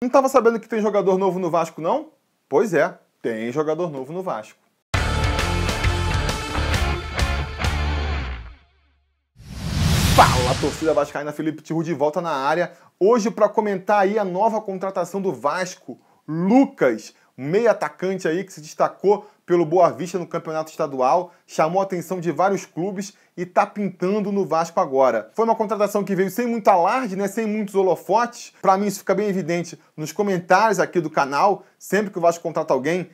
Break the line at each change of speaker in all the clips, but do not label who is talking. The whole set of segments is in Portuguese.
Não estava sabendo que tem jogador novo no Vasco, não? Pois é, tem jogador novo no Vasco. Fala, torcida vascaína, Felipe Tiru de volta na área. Hoje para comentar aí a nova contratação do Vasco, Lucas, meio atacante aí que se destacou pelo Boa Vista no campeonato estadual, chamou a atenção de vários clubes e tá pintando no Vasco agora. Foi uma contratação que veio sem muito alarde, né, sem muitos holofotes. Para mim isso fica bem evidente nos comentários aqui do canal. Sempre que o Vasco contrata alguém,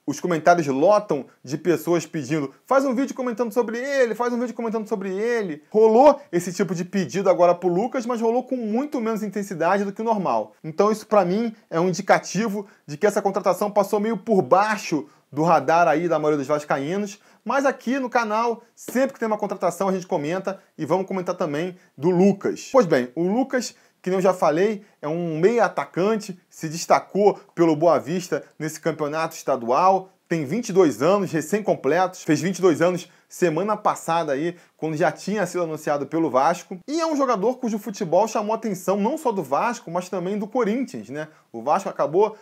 os comentários lotam de pessoas pedindo: faz um vídeo comentando sobre ele, faz um vídeo comentando sobre ele. Rolou esse tipo de pedido agora pro Lucas, mas rolou com muito menos intensidade do que o normal. Então isso pra mim é um indicativo de que essa contratação passou meio por baixo do radar aí da maioria dos vascaínos. Mas aqui no canal, sempre que tem uma contratação a gente comenta, e vamos comentar também do Lucas. Pois bem, o Lucas, que eu já falei, é um meia atacante, se destacou pelo Boa Vista nesse campeonato estadual, tem 22 anos, recém-completos, fez 22 anos semana passada aí, quando já tinha sido anunciado pelo Vasco, e é um jogador cujo futebol chamou a atenção não só do Vasco, mas também do Corinthians, né? O Vasco acabou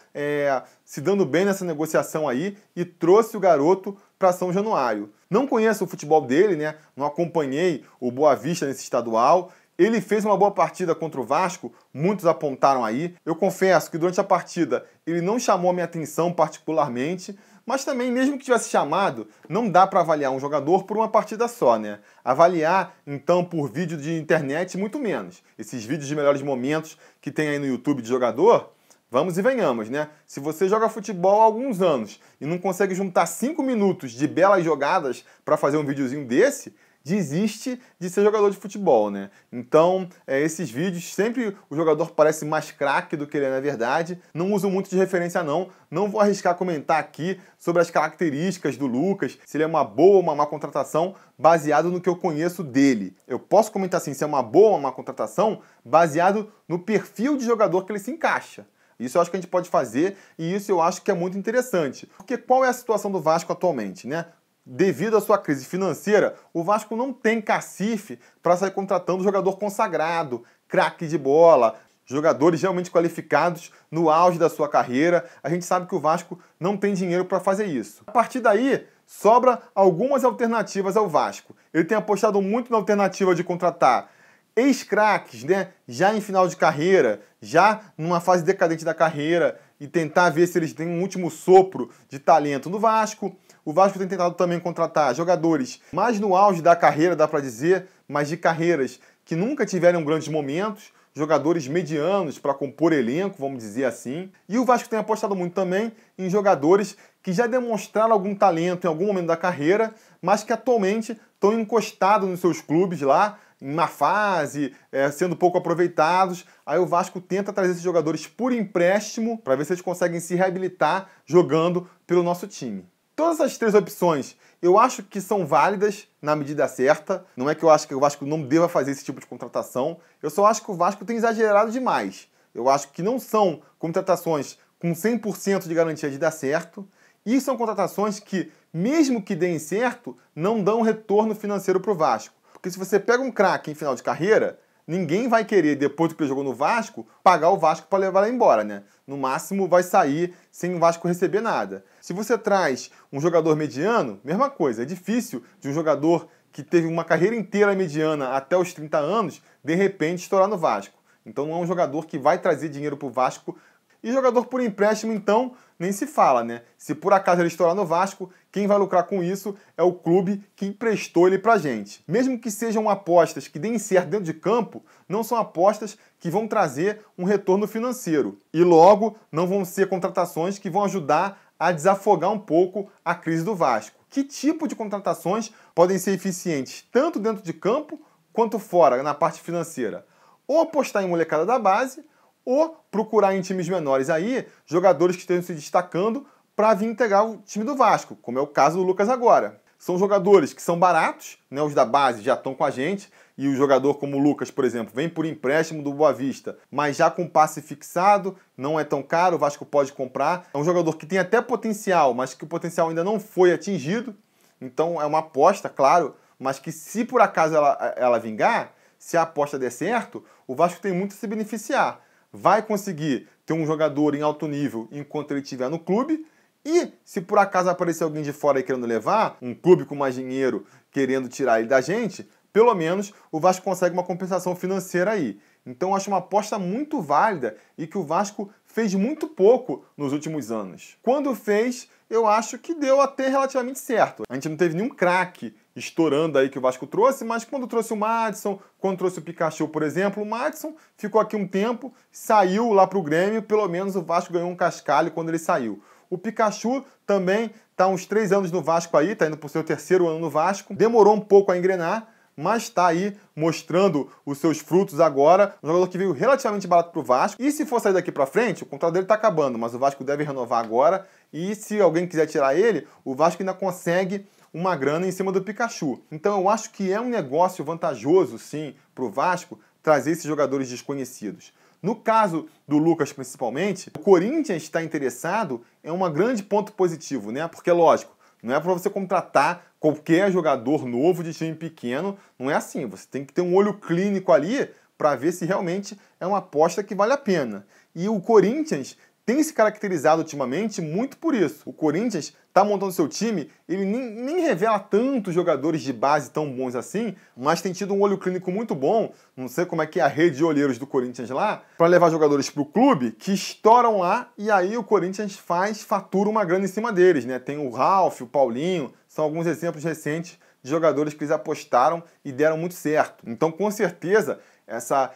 se dando bem nessa negociação aí e trouxe o garoto para São Januário. Não conheço o futebol dele, né? Não acompanhei o Boa Vista nesse estadual. Ele fez uma boa partida contra o Vasco, muitos apontaram aí. Eu confesso que durante a partida ele não chamou a minha atenção particularmente, mas também, mesmo que tivesse chamado, não dá para avaliar um jogador por uma partida só, né? Avaliar, então, por vídeo de internet, muito menos. Esses vídeos de melhores momentos que tem aí no YouTube de jogador, vamos e venhamos, né? Se você joga futebol há alguns anos e não consegue juntar 5 minutos de belas jogadas para fazer um videozinho desse, desiste de ser jogador de futebol, né? Então, esses vídeos, sempre o jogador parece mais craque do que ele é na verdade. Não uso muito de referência, não. Não vou arriscar comentar aqui sobre as características do Lucas, se ele é uma boa ou uma má contratação, baseado no que eu conheço dele. Eu posso comentar assim, se é uma boa ou uma má contratação, baseado no perfil de jogador que ele se encaixa. Isso eu acho que a gente pode fazer, e isso eu acho que é muito interessante. Porque qual é a situação do Vasco atualmente, né? Devido à sua crise financeira, o Vasco não tem cacife para sair contratando jogador consagrado, craque de bola, jogadores realmente qualificados no auge da sua carreira. A gente sabe que o Vasco não tem dinheiro para fazer isso. A partir daí, sobra algumas alternativas ao Vasco. Ele tem apostado muito na alternativa de contratar ex-craques, né, já em final de carreira, já numa fase decadente da carreira, e tentar ver se eles têm um último sopro de talento no Vasco. O Vasco tem tentado também contratar jogadores mais no auge da carreira, dá para dizer, mas de carreiras que nunca tiveram grandes momentos, jogadores medianos para compor elenco, vamos dizer assim. E o Vasco tem apostado muito também em jogadores que já demonstraram algum talento em algum momento da carreira, mas que atualmente estão encostados nos seus clubes lá, em má fase, sendo pouco aproveitados. Aí o Vasco tenta trazer esses jogadores por empréstimo para ver se eles conseguem se reabilitar jogando pelo nosso time. Todas essas três opções eu acho que são válidas na medida certa. Não é que eu acho que o Vasco não deva fazer esse tipo de contratação. Eu só acho que o Vasco tem exagerado demais. Eu acho que não são contratações com 100% de garantia de dar certo. E são contratações que, mesmo que deem certo, não dão retorno financeiro para o Vasco. Porque se você pega um craque em final de carreira, ninguém vai querer, depois do que ele jogou no Vasco, pagar o Vasco para levar ele embora, né? No máximo vai sair sem o Vasco receber nada. Se você traz um jogador mediano, mesma coisa. É difícil de um jogador que teve uma carreira inteira mediana até os 30 anos, de repente estourar no Vasco. Então não é um jogador que vai trazer dinheiro para o Vasco. E jogador por empréstimo, então, nem se fala, né? Se por acaso ele estourar no Vasco, quem vai lucrar com isso é o clube que emprestou ele pra gente. Mesmo que sejam apostas que deem certo dentro de campo, não são apostas que vão trazer um retorno financeiro. E logo, não vão ser contratações que vão ajudar a desafogar um pouco a crise do Vasco. Que tipo de contratações podem ser eficientes tanto dentro de campo quanto fora, na parte financeira? Ou apostar em molecada da base, ou procurar em times menores aí jogadores que estejam se destacando para vir integrar o time do Vasco, como é o caso do Lucas agora. São jogadores que são baratos, né? Os da base já estão com a gente, e o jogador como o Lucas, por exemplo, vem por empréstimo do Boa Vista, mas já com passe fixado, não é tão caro, o Vasco pode comprar. É um jogador que tem até potencial, mas que o potencial ainda não foi atingido, então é uma aposta, claro, mas que se por acaso ela vingar, se a aposta der certo, o Vasco tem muito a se beneficiar. Vai conseguir ter um jogador em alto nível enquanto ele estiver no clube. E se por acaso aparecer alguém de fora aí querendo levar, um clube com mais dinheiro querendo tirar ele da gente, pelo menos o Vasco consegue uma compensação financeira aí. Então eu acho uma aposta muito válida e que o Vasco fez muito pouco nos últimos anos. Quando fez, eu acho que deu até relativamente certo. A gente não teve nenhum craque estourando aí que o Vasco trouxe, mas quando trouxe o Madison, quando trouxe o Pikachu, por exemplo, o Madison ficou aqui um tempo, saiu lá pro Grêmio, pelo menos o Vasco ganhou um cascalho quando ele saiu. O Pikachu também está há uns 3 anos no Vasco aí, está indo para o seu 3º ano no Vasco, demorou um pouco a engrenar, mas está aí mostrando os seus frutos agora. Um jogador que veio relativamente barato para o Vasco. E se for sair daqui para frente, o contrato dele está acabando, mas o Vasco deve renovar agora. E se alguém quiser tirar ele, o Vasco ainda consegue uma grana em cima do Pikachu. Então eu acho que é um negócio vantajoso, sim, para o Vasco trazer esses jogadores desconhecidos. No caso do Lucas, principalmente, o Corinthians está interessado em um grande ponto positivo, né? Porque, lógico, não é para você contratar qualquer jogador novo de time pequeno, não é assim. Você tem que ter um olho clínico ali para ver se realmente é uma aposta que vale a pena. E o Corinthians tem se caracterizado ultimamente muito por isso. O Corinthians está montando seu time, ele nem revela tantos jogadores de base tão bons assim, mas tem tido um olho clínico muito bom, não sei como é que é a rede de olheiros do Corinthians lá, para levar jogadores para o clube que estouram lá e aí o Corinthians fatura uma grana em cima deles, né? Tem o Ralf, o Paulinho, são alguns exemplos recentes de jogadores que eles apostaram e deram muito certo. Então, com certeza,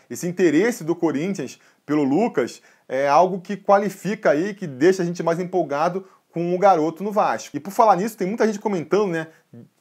esse interesse do Corinthians pelo Lucas é algo que qualifica aí, que deixa a gente mais empolgado com o garoto no Vasco. E por falar nisso, tem muita gente comentando, né?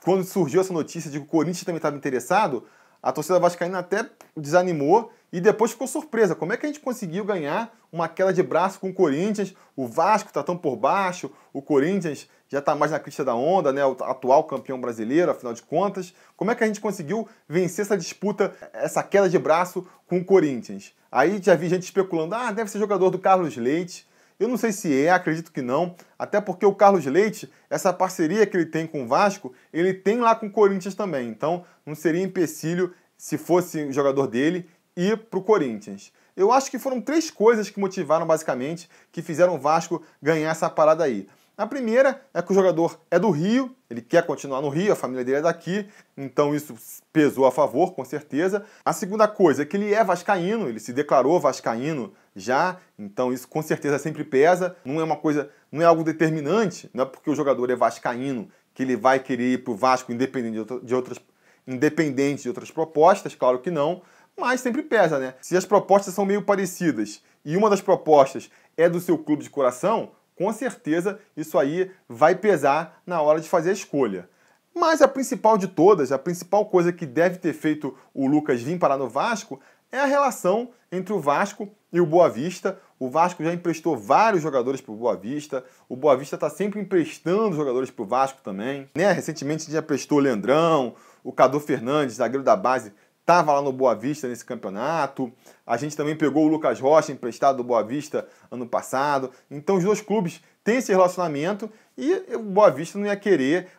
Quando surgiu essa notícia de que o Corinthians também estava interessado, a torcida vascaína até desanimou e depois ficou surpresa. Como é que a gente conseguiu ganhar uma queda de braço com o Corinthians? O Vasco está tão por baixo, o Corinthians já está mais na crista da onda, né? O atual campeão brasileiro, afinal de contas. Como é que a gente conseguiu vencer essa disputa, essa queda de braço com o Corinthians? Aí já vi gente especulando, deve ser jogador do Carlos Leite. Eu não sei se acredito que não, até porque o Carlos Leite, essa parceria que ele tem com o Vasco, ele tem lá com o Corinthians também. Então, não seria empecilho, se fosse o jogador dele, ir para o Corinthians. Eu acho que foram 3 coisas que motivaram, basicamente, que fizeram o Vasco ganhar essa parada aí. A primeira é que o jogador é do Rio, ele quer continuar no Rio, a família dele é daqui, então isso pesou a favor, com certeza. A segunda coisa é que ele é vascaíno, ele se declarou vascaíno já, então isso com certeza sempre pesa. Não é uma coisa, não é algo determinante, não é porque o jogador é vascaíno que ele vai querer ir para o Vasco independente de outras propostas, claro que não, mas sempre pesa, né? Se as propostas são meio parecidas e uma das propostas é do seu clube de coração, com certeza isso aí vai pesar na hora de fazer a escolha. Mas a principal de todas, a principal coisa que deve ter feito o Lucas vir parar no Vasco é a relação entre o Vasco e o Boa Vista. O Vasco já emprestou vários jogadores para o Boa Vista. O Boa Vista está sempre emprestando jogadores para o Vasco também, né? Recentemente a gente já emprestou o Leandrão, o Cadu Fernandes, zagueiro da base, estava lá no Boa Vista nesse campeonato. A gente também pegou o Lucas Rocha, emprestado do Boa Vista ano passado. Então os 2 clubes têm esse relacionamento e o Boa Vista não ia querer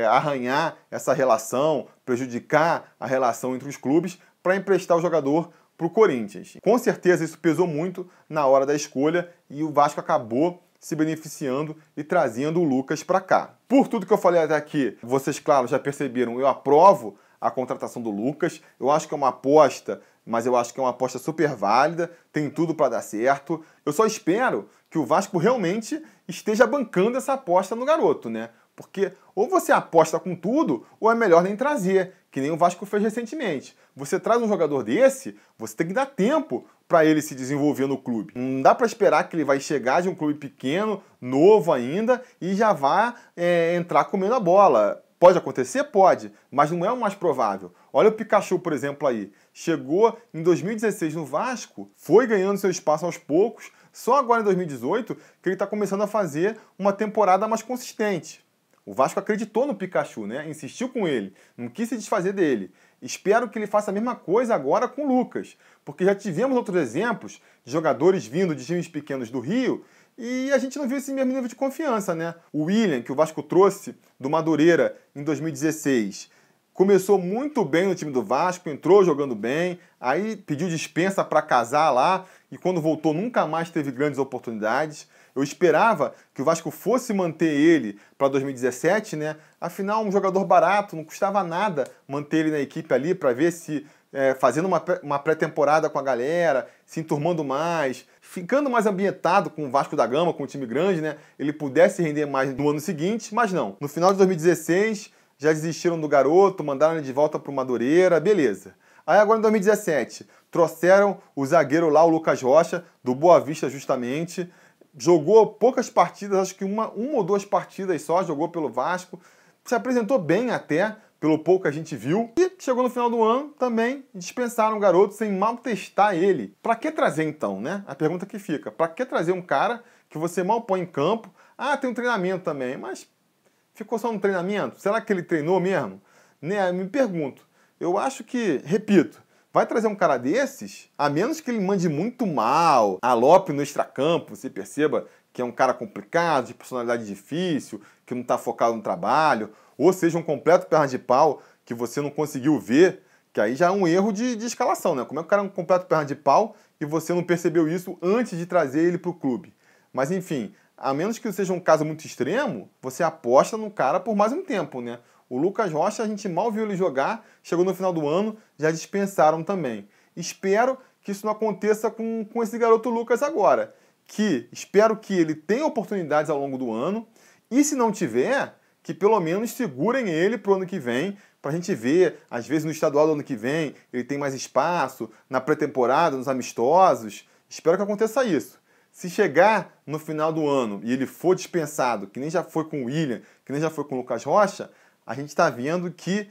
arranhar essa relação, prejudicar a relação entre os clubes para emprestar o jogador para o Corinthians. Com certeza isso pesou muito na hora da escolha e o Vasco acabou se beneficiando e trazendo o Lucas para cá. Por tudo que eu falei até aqui, vocês, claro, já perceberam, eu aprovo a contratação do Lucas. Eu acho que é uma aposta, mas eu acho que é uma aposta super válida, tem tudo para dar certo. Eu só espero que o Vasco realmente esteja bancando essa aposta no garoto, né? Porque ou você aposta com tudo, ou é melhor nem trazer, que nem o Vasco fez recentemente. Você traz um jogador desse, você tem que dar tempo para ele se desenvolver no clube. Não dá para esperar que ele vai chegar de um clube pequeno, novo ainda, e já vá entrar comendo a bola. Pode acontecer? Pode, mas não é o mais provável. Olha o Pikachu, por exemplo, aí. Chegou em 2016 no Vasco, foi ganhando seu espaço aos poucos, só agora em 2018 que ele está começando a fazer uma temporada mais consistente. O Vasco acreditou no Pikachu, né? Insistiu com ele, não quis se desfazer dele. Espero que ele faça a mesma coisa agora com o Lucas, porque já tivemos outros exemplos de jogadores vindo de times pequenos do Rio e a gente não viu esse mesmo nível de confiança, né? O William, que o Vasco trouxe do Madureira em 2016, começou muito bem no time do Vasco, entrou jogando bem, aí pediu dispensa para casar lá e quando voltou nunca mais teve grandes oportunidades. Eu esperava que o Vasco fosse manter ele para 2017, né? Afinal, um jogador barato, não custava nada manter ele na equipe ali para ver se, fazendo uma pré-temporada com a galera, se enturmando mais, ficando mais ambientado com o Vasco da Gama, com o time grande, né? Ele pudesse render mais no ano seguinte, mas não. No final de 2016, já desistiram do garoto, mandaram ele de volta para o Madureira, beleza. Aí agora em 2017, trouxeram o zagueiro lá, o Lucas Rocha, do Boa Vista justamente. Jogou poucas partidas, acho que uma ou duas partidas só, jogou pelo Vasco. Se apresentou bem até, pelo pouco que a gente viu. E chegou no final do ano, também dispensaram o garoto sem mal testar ele. Pra que trazer então, né? A pergunta que fica. Pra que trazer um cara que você mal põe em campo? Ah, tem um treinamento também, mas ficou só no treinamento? Será que ele treinou mesmo? Né? Me pergunto. Eu acho que, repito, vai trazer um cara desses, a menos que ele mande muito mal, alope no extracampo, você perceba que é um cara complicado, de personalidade difícil, que não está focado no trabalho, ou seja, um completo perna de pau que você não conseguiu ver, que aí já é um erro de escalação, né? Como é que o cara é um completo perna de pau e você não percebeu isso antes de trazer ele para o clube? Mas enfim, a menos que seja um caso muito extremo, você aposta no cara por mais um tempo, né? O Lucas Rocha, a gente mal viu ele jogar, chegou no final do ano, já dispensaram também. Espero que isso não aconteça com esse garoto Lucas agora. Espero que ele tenha oportunidades ao longo do ano, e se não tiver, que pelo menos segurem ele para o ano que vem, para a gente ver, às vezes no estadual do ano que vem, ele tem mais espaço, na pré-temporada, nos amistosos. Espero que aconteça isso. Se chegar no final do ano e ele for dispensado, que nem já foi com o William, que nem já foi com o Lucas Rocha, a gente está vendo que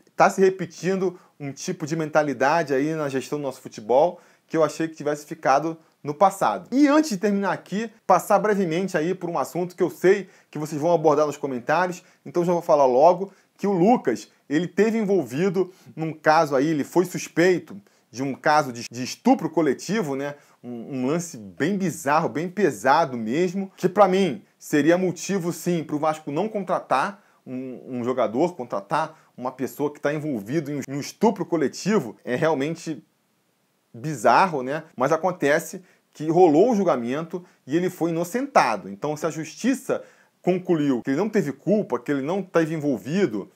está se repetindo um tipo de mentalidade aí na gestão do nosso futebol que eu achei que tivesse ficado no passado. E antes de terminar aqui, passar brevemente aí por um assunto que eu sei que vocês vão abordar nos comentários, então já vou falar logo que o Lucas, ele teve envolvido num caso aí, ele foi suspeito de um caso de estupro coletivo, né? Um lance bem bizarro, bem pesado mesmo, que para mim seria motivo sim para o Vasco não contratar um jogador, contratar uma pessoa que está envolvido em um estupro coletivo. É realmente bizarro, né? Mas acontece que rolou o julgamento e ele foi inocentado. Então, se a justiça concluiu que ele não teve culpa, que ele não esteve envolvido,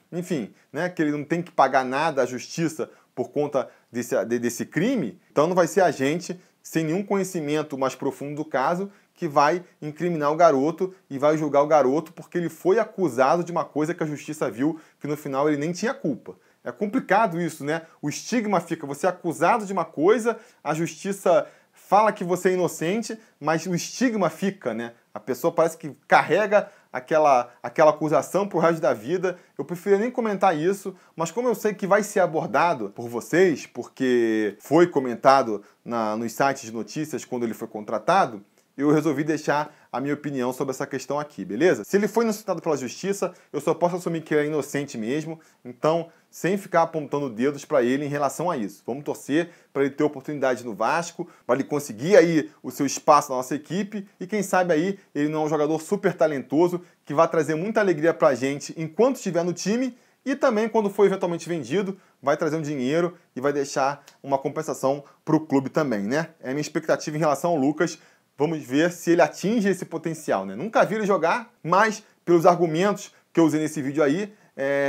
né, que ele não tem que pagar nada à justiça por conta desse crime, então não vai ser a gente, sem nenhum conhecimento mais profundo do caso, que vai incriminar o garoto e vai julgar o garoto porque ele foi acusado de uma coisa que a justiça viu que no final ele nem tinha culpa. É complicado isso, né? O estigma fica, você é acusado de uma coisa, a justiça fala que você é inocente, mas o estigma fica, né? A pessoa parece que carrega aquela acusação pro resto da vida. Eu prefiro nem comentar isso, mas como eu sei que vai ser abordado por vocês, porque foi comentado nos sites de notícias quando ele foi contratado, eu resolvi deixar a minha opinião sobre essa questão aqui, beleza? Se ele foi inocentado pela justiça, eu só posso assumir que ele é inocente mesmo, então, sem ficar apontando dedos para ele em relação a isso. Vamos torcer para ele ter oportunidade no Vasco, para ele conseguir aí o seu espaço na nossa equipe, e quem sabe aí ele não é um jogador super talentoso, que vai trazer muita alegria para a gente enquanto estiver no time, e também quando for eventualmente vendido, vai trazer um dinheiro e vai deixar uma compensação para o clube também, né? É a minha expectativa em relação ao Lucas. Vamos ver se ele atinge esse potencial, né? Nunca vi ele jogar, mas pelos argumentos que eu usei nesse vídeo aí,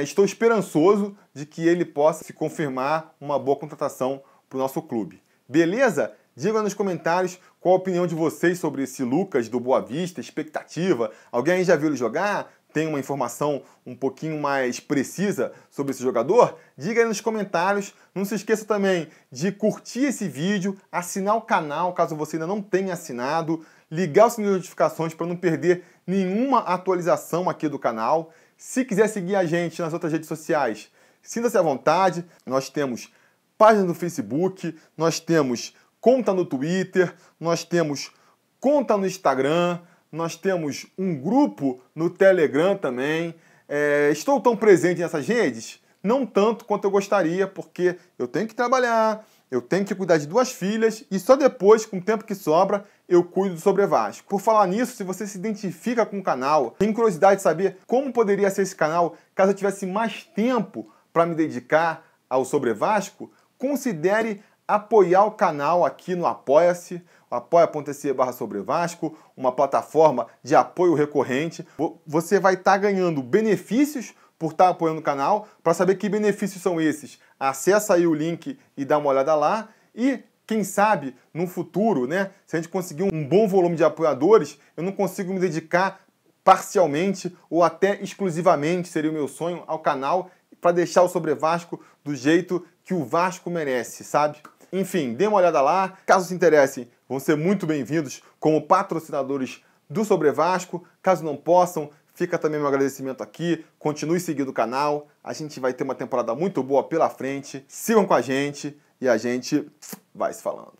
estou esperançoso de que ele possa se confirmar uma boa contratação para o nosso clube. Beleza? Diga nos comentários qual a opinião de vocês sobre esse Lucas do Boa Vista, expectativa. Alguém aí já viu ele jogar? Tem uma informação um pouquinho mais precisa sobre esse jogador? Diga aí nos comentários. Não se esqueça também de curtir esse vídeo, assinar o canal caso você ainda não tenha assinado, ligar o sininho de notificações para não perder nenhuma atualização aqui do canal. Se quiser seguir a gente nas outras redes sociais, sinta-se à vontade. Nós temos página no Facebook, nós temos conta no Twitter, nós temos conta no Instagram, nós temos um grupo no Telegram também. Estou tão presente nessas redes? Não tanto quanto eu gostaria, porque eu tenho que trabalhar, eu tenho que cuidar de 2 filhas e só depois, com o tempo que sobra, eu cuido do Sobre Vasco. Por falar nisso, se você se identifica com o canal, tem curiosidade de saber como poderia ser esse canal caso eu tivesse mais tempo para me dedicar ao Sobre Vasco, considere apoiar o canal aqui no Apoia-se, apoia.se/sobrevasco, uma plataforma de apoio recorrente. Você vai estar ganhando benefícios por estar apoiando o canal. Para saber que benefícios são esses, acessa aí o link e dá uma olhada lá. E quem sabe, no futuro, né, se a gente conseguir um bom volume de apoiadores, eu não consigo me dedicar parcialmente ou até exclusivamente, seria o meu sonho, ao canal, para deixar o Sobre Vasco do jeito que o Vasco merece, sabe? Enfim, dê uma olhada lá. Caso se interessem, vão ser muito bem-vindos como patrocinadores do Sobre Vasco. Caso não possam, fica também meu agradecimento aqui. Continue seguindo o canal. A gente vai ter uma temporada muito boa pela frente. Sigam com a gente e a gente vai se falando.